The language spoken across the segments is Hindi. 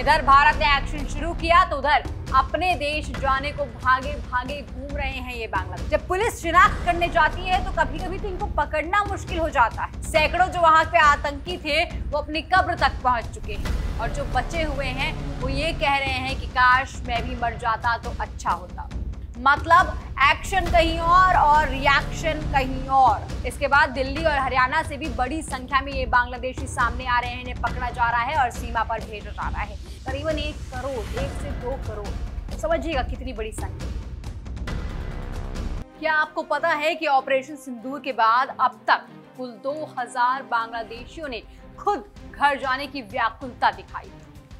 इधर भारत ने एक्शन शुरू किया तो उधर अपने देश जाने को भागे भागे घूम रहे हैं ये बांग्लादेश। जब पुलिस शिनाख्त करने जाती है तो कभी कभी तो इनको पकड़ना मुश्किल हो जाता है। सैकड़ों जो वहां पे आतंकी थे वो अपनी कब्र तक पहुंच चुके हैं और जो बचे हुए हैं वो ये कह रहे हैं कि काश मैं भी मर जाता तो अच्छा होता। मतलब एक्शन कहीं और रिएक्शन कहीं और। इसके बाद दिल्ली और हरियाणा से भी बड़ी संख्या में ये बांग्लादेशी सामने आ रहे हैं, इन्हें पकड़ा जा रहा है और सीमा पर भेजा जा रहा है। करीबन 1 करोड़, 1 से 2 करोड़, समझिएगा कितनी बड़ी संख्या। क्या आपको पता है कि ऑपरेशन सिंदूर के बाद अब तक कुल 2000 बांग्लादेशियों ने खुद घर जाने की व्याकुलता दिखाई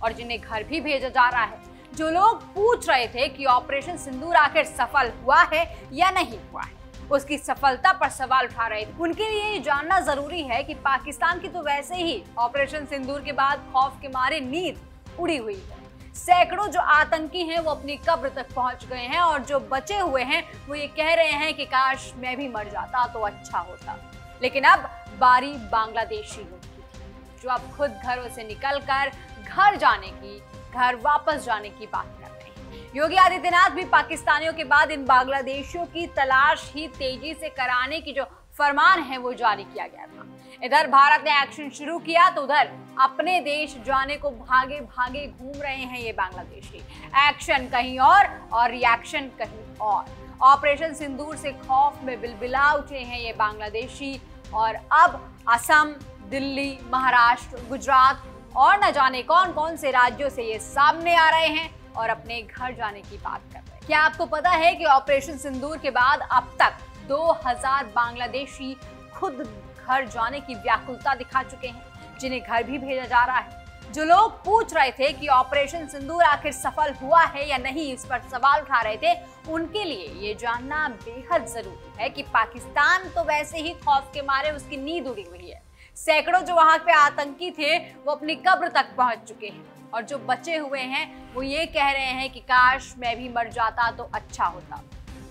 और जिन्हें घर भी भेजा जा रहा है। जो लोग पूछ रहे थे कि ऑपरेशन सिंदूर आखिर सफल हुआ है या नहीं हुआ है, उसकी सफलता पर सवाल उठा रहे थे, उनके लिए ये जानना जरूरी है कि पाकिस्तान की तो वैसे ही ऑपरेशन सिंदूर के बाद खौफ के मारे नींद उड़ी हुई है। सैकड़ों जो आतंकी हैं वो अपनी कब्र तक पहुंच गए हैं और जो बचे हुए हैं वो ये कह रहे हैं कि काश मैं भी मर जाता तो अच्छा होता। लेकिन अब बारी बांग्लादेशी लोगों की थी, जो अब खुद घरों से निकलकर घर जाने की, घर वापस जाने की बात कर रहे हैं। योगी आदित्यनाथ भी पाकिस्तानियों के बाद इन बांग्लादेशियों की तलाश ही तेजी से कराने की जो फरमान है वो जारी किया गया था। इधर भारत ने एक्शन शुरू किया तो उधर अपने देश जाने को भागे भागे घूम रहे हैं ये बांग्लादेशी। एक्शन कहीं और रिएक्शन कहीं और। ऑपरेशन सिंदूर से खौफ में बिलबिला उठे हैं ये बांग्लादेशी और अब असम, दिल्ली, महाराष्ट्र, गुजरात और न जाने कौन कौन से राज्यों से ये सामने आ रहे हैं और अपने घर जाने की बात कर रहे हैं। क्या आपको पता है कि ऑपरेशन सिंदूर के बाद अब तक 2000 बांग्लादेशी खुद घर जाने की व्याकुलता दिखा चुके हैं, जिन्हें घर भी भेजा जा रहा है। जो लोग पूछ रहे थे कि ऑपरेशन सिंदूर आखिर सफल हुआ है या नहीं, इस पर सवाल उठा रहे थे, उनके लिए ये जानना बेहद जरूरी है कि पाकिस्तान तो वैसे ही खौफ के मारे उसकी नींद उड़ी हुई है। सैकड़ों जो वहां पे आतंकी थे वो अपनी कब्र तक पहुंच चुके हैं और जो बचे हुए हैं वो ये कह रहे हैं कि काश मैं भी मर जाता तो अच्छा होता।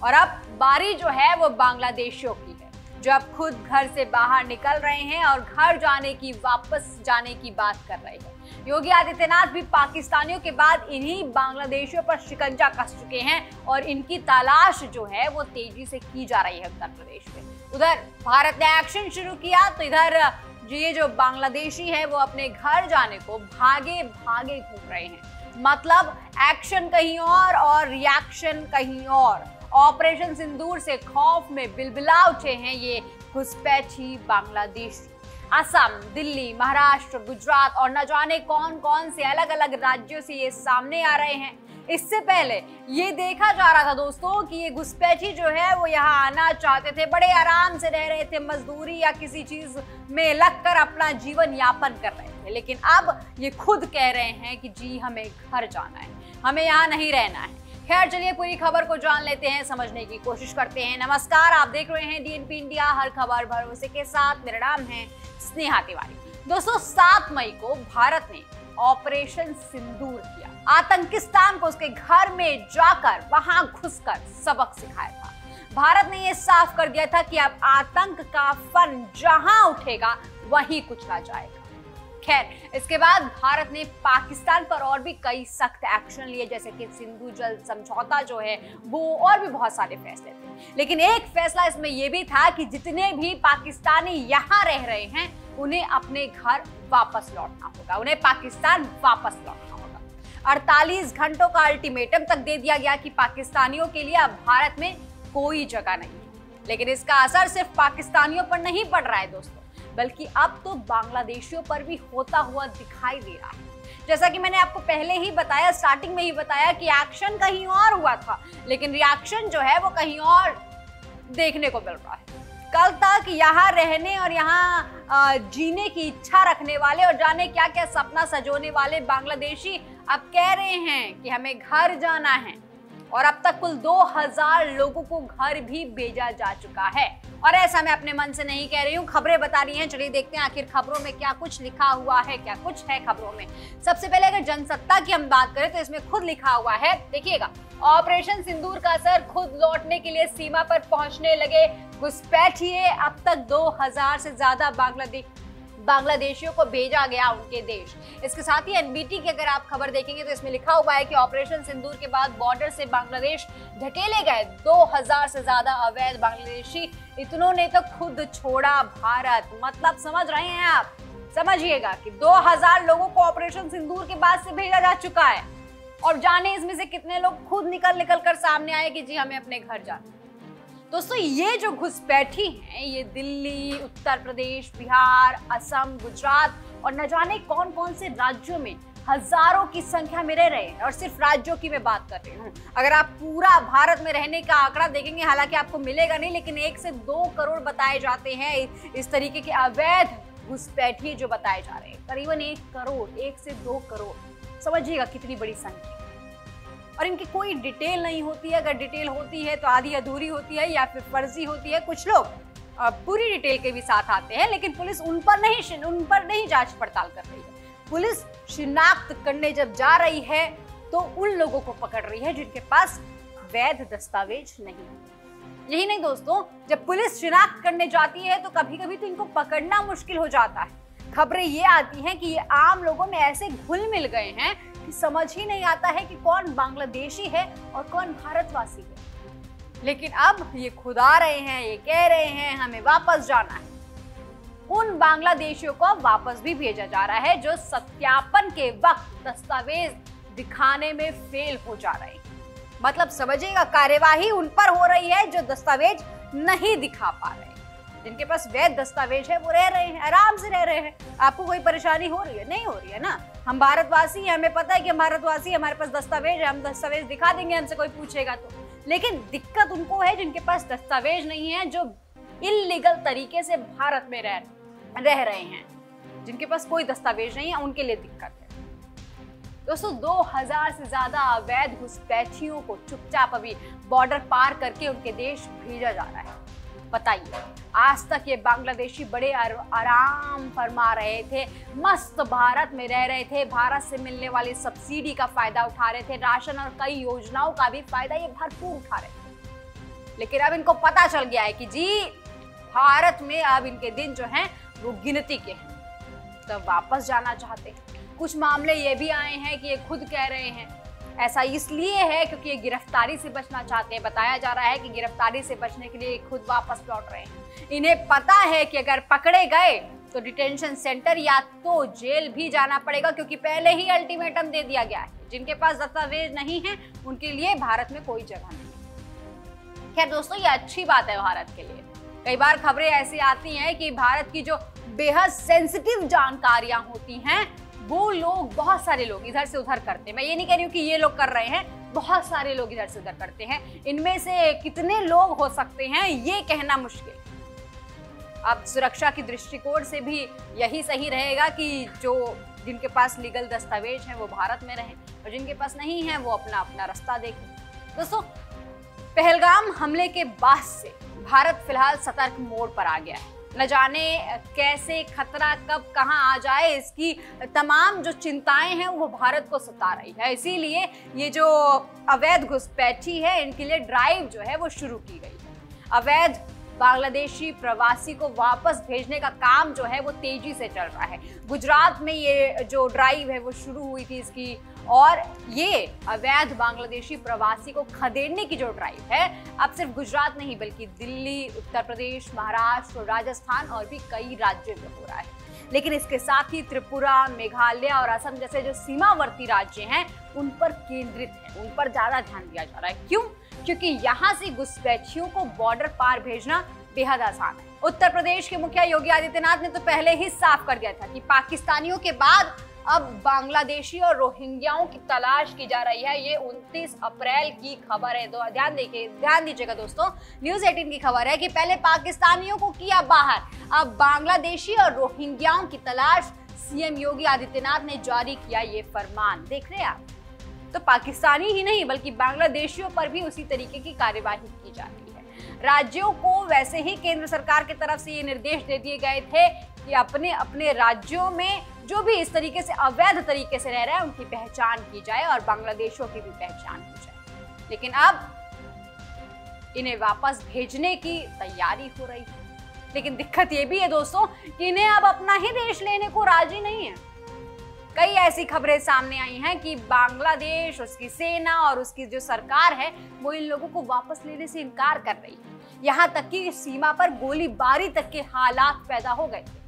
और अब बारी जो है वो बांग्लादेशियों की है, जो अब खुद घर से बाहर निकल रहे हैं और घर जाने की, वापस जाने की बात कर रहे हैं। योगी आदित्यनाथ भी पाकिस्तानियों के बाद इन्हीं बांग्लादेशियों पर शिकंजा कस चुके हैं और इनकी तलाश जो है वो तेजी से की जा रही है उत्तर प्रदेश में। उधर भारत ने एक्शन शुरू किया तो इधर ये जो बांग्लादेशी है वो अपने घर जाने को भागे भागे घूम रहे हैं। मतलब एक्शन कहीं और रिएक्शन कहीं और। ऑपरेशन सिंदूर से खौफ में बिलबिला उठे हैं ये घुसपैठी बांग्लादेशी। असम, दिल्ली, महाराष्ट्र, गुजरात और न जाने कौन कौन से अलग अलग राज्यों से ये सामने आ रहे हैं। इससे पहले ये देखा जा रहा था दोस्तों कि ये घुसपैठी जो है वो यहाँ आना चाहते थे, बड़े आराम से रह रहे थे, मजदूरी या किसी चीज में लगकर अपना जीवन यापन कर रहे थे। लेकिन अब ये खुद कह रहे हैं कि जी हमें घर जाना है, हमें यहाँ नहीं रहना है। खैर चलिए पूरी खबर को जान लेते हैं, समझने की कोशिश करते हैं। नमस्कार, आप देख रहे हैं डीएनपी इंडिया, हर खबर भरोसे के साथ। मेरा नाम है स्नेहा तिवारी। दोस्तों 7 मई को भारत ने ऑपरेशन सिंदूर किया। आतंकिस्तान को उसके घर में जाकर वहां घुसकर सबक सिखाया था। भारत ने यह साफ कर दिया था कि अब आतंक का फन जहां उठेगा वहीं कुचला जाएगा। खैर इसके बाद भारत ने पाकिस्तान पर और भी कई सख्त एक्शन लिए, जैसे कि सिंधु जल समझौता जो है वो, और भी बहुत सारे फैसले थे। लेकिन एक फैसला इसमें यह भी था कि जितने भी पाकिस्तानी यहाँ रह रहे हैं उन्हें अपने घर वापस लौटना होगा, उन्हें पाकिस्तान वापस लौटना होगा। 48 घंटों का अल्टीमेटम तक दे दिया गया कि पाकिस्तानियों के लिए अब भारत में कोई जगह नहीं है। लेकिन इसका असर सिर्फ पाकिस्तानियों पर नहीं पड़ रहा है दोस्तों, बल्कि अब तो बांग्लादेशियों पर भी होता हुआ दिखाई दे रहा है। जैसा कि मैंने आपको पहले ही बताया, स्टार्टिंग में ही बताया कि एक्शन कहीं और हुआ था, लेकिन रिएक्शन जो है वो कहीं और देखने को मिल रहा है। कल तक यहाँ रहने और यहाँ जीने की इच्छा रखने वाले और जाने क्या क्या सपना सजोने वाले बांग्लादेशी अब कह रहे हैं कि हमें घर जाना है। और अब तक कुल 2000 लोगों को घर भी भेजा जा चुका है। और ऐसा मैं अपने मन से नहीं कह रही हूँ, खबरें बता रही हैं। चलिए देखते हैं आखिर खबरों में क्या कुछ लिखा हुआ है, क्या कुछ है खबरों में। सबसे पहले अगर जनसत्ता की हम बात करें तो इसमें खुद लिखा हुआ है, देखिएगा, ऑपरेशन सिंदूर का असर, खुद लौटने के लिए सीमा पर पहुंचने लगे घुसपैठिए। अब तक 2000 से ज्यादा बांग्लादेशियों को भेजा गया उनके देश। इसके साथ ही एनबीटी की अगर आप खबर देखेंगे तो इसमें लिखा हुआ है कि ऑपरेशन सिंदूर के बाद बॉर्डर से बांग्लादेश ढकेले गए 2000 से ज्यादा अवैध बांग्लादेशी। इतनों ने तो खुद छोड़ा भारत। मतलब समझ रहे हैं आप, समझिएगा कि 2000 लोगों को ऑपरेशन सिंदूर के बाद से भेजा जा चुका है। और जाने इसमें से कितने लोग खुद निकल कर सामने आए कि जी हमें अपने घर जाना। दोस्तों ये जो घुसपैठी हैं ये दिल्ली, उत्तर प्रदेश, बिहार, असम, गुजरात और न जाने कौन कौन से राज्यों में हजारों की संख्या में रह रहे हैं। और सिर्फ राज्यों की मैं बात कर रही हूँ। अगर आप पूरा भारत में रहने का आंकड़ा देखेंगे, हालांकि आपको मिलेगा नहीं, लेकिन 1 से 2 करोड़ बताए जाते हैं इस तरीके के अवैध घुसपैठी जो बताए जा रहे हैं। करीबन 1 करोड़, 1 से 2 करोड़, समझिएगा कितनी बड़ी संख्या। और इनकी कोई डिटेल नहीं होती है, अगर डिटेल होती है तो आधी अधूरी होती है या फिर फर्जी होती है। कुछ लोग पूरी डिटेल के भी साथ आते हैं, लेकिन पुलिस उन पर नहीं जांच पड़ताल कर रही है। पुलिस शिनाख्त करने जब जा रही है तो उन लोगों को पकड़ रही है जिनके पास वैध दस्तावेज नहीं है। यही नहीं दोस्तों, जब पुलिस शिनाख्त करने जाती है तो कभी कभी तो इनको पकड़ना मुश्किल हो जाता है। खबरें ये आती हैं कि ये आम लोगों में ऐसे घुल मिल गए हैं कि समझ ही नहीं आता है कि कौन बांग्लादेशी है और कौन भारतवासी है। लेकिन अब ये खुद आ रहे हैं, ये कह रहे हैं हमें वापस जाना है। उन बांग्लादेशियों को वापस भी भेजा जा रहा है जो सत्यापन के वक्त दस्तावेज दिखाने में फेल हो जा रहे हैं। मतलब समझिएगा, कार्यवाही उन पर हो रही है जो दस्तावेज नहीं दिखा पा रहे हैं। जिनके पास वैध दस्तावेज है वो रह रहे हैं, आराम से रह रहे हैं। आपको कोई परेशानी हो रही है? नहीं हो रही है ना। हम भारतवासी हैं, हमें पता है कि हम भारतवासी, हमारे पास दस्तावेज है, हम दस्तावेज दिखा देंगे हमसे कोई पूछेगा तो। लेकिन दिक्कत उनको है जिनके पास दस्तावेज नहीं है, जो इल्लीगल तरीके से भारत में रह रहे हैं, जिनके पास कोई दस्तावेज नहीं है, उनके लिए दिक्कत है। दोस्तों 2000 से ज्यादा अवैध घुसपैठियों को चुपचाप अभी बॉर्डर पार करके उनके देश भेजा जा रहा है। बताइए, आज तक ये बांग्लादेशी बड़े आराम फरमा रहे थे, मस्त भारत में रह रहे थे, भारत से मिलने वाली सब्सिडी का फायदा उठा रहे थे, राशन और कई योजनाओं का भी फायदा ये भरपूर उठा रहे थे। लेकिन अब इनको पता चल गया है कि जी भारत में अब इनके दिन जो हैं वो गिनती के हैं, तो वापस जाना चाहते हैं। कुछ मामले ये भी आए हैं कि ये खुद कह रहे हैं ऐसा इसलिए है क्योंकि ये गिरफ्तारी से बचना चाहते हैं। बताया जा रहा है कि गिरफ्तारी से बचने के लिए खुद वापस लौट रहे हैं। इन्हें पता है कि अगर पकड़े गए तो डिटेंशन सेंटर या तो जेल भी जाना पड़ेगा, क्योंकि पहले ही अल्टीमेटम दे दिया गया है। जिनके पास दस्तावेज नहीं है उनके लिए भारत में कोई जगह नहीं। खैर दोस्तों, ये अच्छी बात है भारत के लिए। कई बार खबरें ऐसी आती हैं कि भारत की जो बेहद सेंसिटिव जानकारियां होती हैं वो लोग, बहुत सारे लोग इधर से उधर करते हैं। मैं ये नहीं कह रही हूँ कि ये लोग कर रहे हैं, बहुत सारे लोग इधर से उधर करते हैं। इनमें से कितने लोग हो सकते हैं ये कहना मुश्किल। अब सुरक्षा की दृष्टिकोण से भी यही सही रहेगा कि जो जिनके पास लीगल दस्तावेज है वो भारत में रहें और जिनके पास नहीं है वो अपना अपना रास्ता देखें। दोस्तों, पहलगाम हमले के बाद से भारत फिलहाल सतर्क मोड पर आ गया है। न जाने कैसे खतरा कब कहां आ जाए, इसकी तमाम जो चिंताएं हैं वो भारत को सता रही है। इसीलिए ये जो अवैध घुसपैठी है इनके लिए ड्राइव जो है वो शुरू की गई है। अवैध बांग्लादेशी प्रवासी को वापस भेजने का काम जो है वो तेजी से चल रहा है। गुजरात में ये जो ड्राइव है वो शुरू हुई थी इसकी, और ये अवैध बांग्लादेशी प्रवासी को खदेड़ने की जो ड्राइव है अब सिर्फ गुजरात नहीं बल्कि दिल्ली, उत्तर प्रदेश, महाराष्ट्र, राजस्थान और भी कई राज्यों में हो रहा है। लेकिन इसके साथ ही त्रिपुरा, मेघालय और असम जैसे जो सीमावर्ती राज्य हैं उन पर केंद्रित है, उन पर ज्यादा ध्यान दिया जा रहा है। क्यों? क्योंकि यहाँ से घुसपैठियों को बॉर्डर पार भेजना बेहद आसान है। उत्तर प्रदेश के मुखिया योगी आदित्यनाथ ने तो पहले ही साफ कर दिया था कि पाकिस्तानियों के बाद अब बांग्लादेशी और रोहिंग्याओं की तलाश की जा रही है। ये 29 अप्रैल की खबर है। ध्यान दीजिएगा दोस्तों, न्यूज़ 18 की खबर है कि पहले पाकिस्तानियों को किया बाहर, अब बांग्लादेशी और रोहिंग्याओं की तलाश। सीएम योगी आदित्यनाथ ने जारी किया ये फरमान, देख रहे हैं आप। तो पाकिस्तानी ही नहीं बल्कि बांग्लादेशियों पर भी उसी तरीके की कार्यवाही की जा रही है। राज्यों को वैसे ही केंद्र सरकार की तरफ से ये निर्देश दे दिए गए थे कि अपने अपने राज्यों में जो भी इस तरीके से अवैध तरीके से रह रहे हैं उनकी पहचान की जाए और बांग्लादेशियों की भी पहचान की जाए। लेकिन अब इन्हें वापस भेजने की तैयारी हो रही है। लेकिन दिक्कत ये भी है दोस्तों कि इन्हें अब अपना ही देश लेने को राजी नहीं है। कई ऐसी खबरें सामने आई हैं कि बांग्लादेश, उसकी सेना और उसकी जो सरकार है वो इन लोगों को वापस लेने से इनकार कर रही है। यहाँ तक कि सीमा पर गोलीबारी तक के हालात पैदा हो गए थे।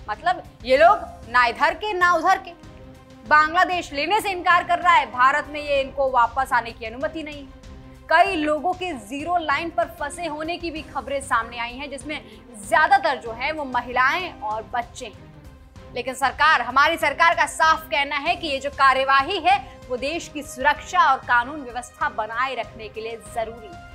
मतलब ये लोग ना इधर के ना उधर के, बांग्लादेश लेने से इनकार कर रहा है, भारत में ये इनको वापस आने की अनुमति नहीं है। कई लोगों के जीरो लाइन पर फंसे होने की भी खबरें सामने आई हैं, जिसमें ज्यादातर जो है वो महिलाएं और बच्चे हैं। लेकिन हमारी सरकार का साफ कहना है कि ये जो कार्यवाही है वो देश की सुरक्षा और कानून व्यवस्था बनाए रखने के लिए जरूरी है।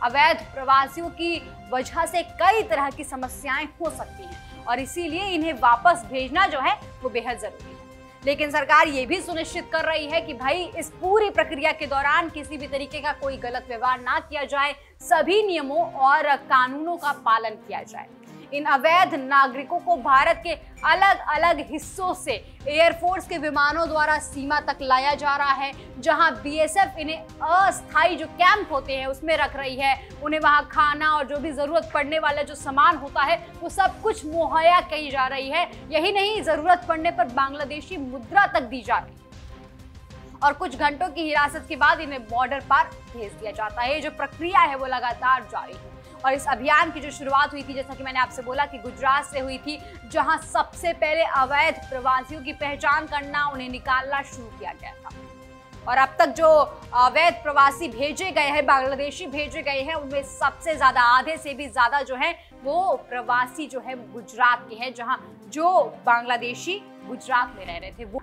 अवैध प्रवासियों की वजह से कई तरह की समस्याएं हो सकती हैं और इसीलिए इन्हें वापस भेजना जो है वो बेहद जरूरी है। लेकिन सरकार ये भी सुनिश्चित कर रही है कि भाई इस पूरी प्रक्रिया के दौरान किसी भी तरीके का कोई गलत व्यवहार ना किया जाए, सभी नियमों और कानूनों का पालन किया जाए। इन अवैध नागरिकों को भारत के अलग अलग हिस्सों से एयरफोर्स के विमानों द्वारा सीमा तक लाया जा रहा है, जहां बीएसएफ इन्हें अस्थायी जो कैंप होते हैं उसमें रख रही है। उन्हें वहां खाना और जो भी जरूरत पड़ने वाला जो सामान होता है वो सब कुछ मुहैया की जा रही है। यही नहीं, जरूरत पड़ने पर बांग्लादेशी मुद्रा तक दी जा रही है और कुछ घंटों की हिरासत के बाद इन्हें बॉर्डर पार भेज दिया जाता है। जो प्रक्रिया है वो लगातार जारी है और इस अभियान की जो शुरुआत हुई थी, जैसा कि मैंने आपसे बोला कि गुजरात से हुई थी, जहां सबसे पहले अवैध प्रवासियों की पहचान करना, उन्हें निकालना शुरू किया गया था। और अब तक जो अवैध प्रवासी भेजे गए हैं, बांग्लादेशी भेजे गए हैं, उनमें सबसे ज्यादा, आधे से भी ज्यादा जो है वो प्रवासी जो है गुजरात के हैं, जहां जो बांग्लादेशी गुजरात में रह रहे थे वो।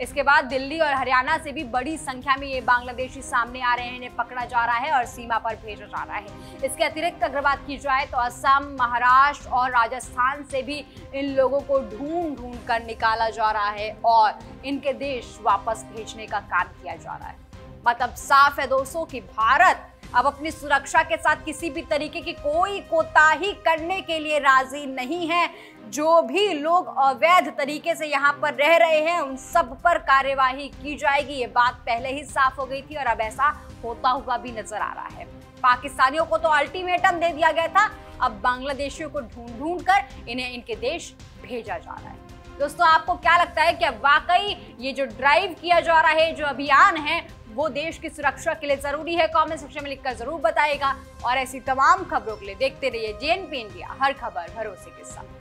इसके बाद दिल्ली और हरियाणा से भी बड़ी संख्या में ये बांग्लादेशी सामने आ रहे हैं, इन्हें पकड़ा जा रहा है और सीमा पर भेजा जा रहा है। इसके अतिरिक्त अगर बात की जाए तो असम, महाराष्ट्र और राजस्थान से भी इन लोगों को ढूंढ कर निकाला जा रहा है और इनके देश वापस भेजने का काम किया जा रहा है। मतलब साफ है दोस्तों कि भारत अब अपनी सुरक्षा के साथ किसी भी तरीके की कोई कोताही करने के लिए राजी नहीं है। जो भी लोग अवैध तरीके से यहाँ पर रह रहे हैं उन सब पर कार्यवाही की जाएगी। ये बात पहले ही साफ हो गई थी और अब ऐसा होता हुआ भी नजर आ रहा है। पाकिस्तानियों को तो अल्टीमेटम दे दिया गया था, अब बांग्लादेशियों को ढूंढ कर इन्हें इनके देश भेजा जा रहा है। दोस्तों, आपको क्या लगता है कि वाकई ये जो ड्राइव किया जा रहा है, जो अभियान है, वो देश की सुरक्षा के लिए जरूरी है? कमेंट सेक्शन में लिखकर जरूर बताइएगा और ऐसी तमाम खबरों के लिए देखते रहिए जेएनपी इंडिया, हर खबर भरोसे के साथ।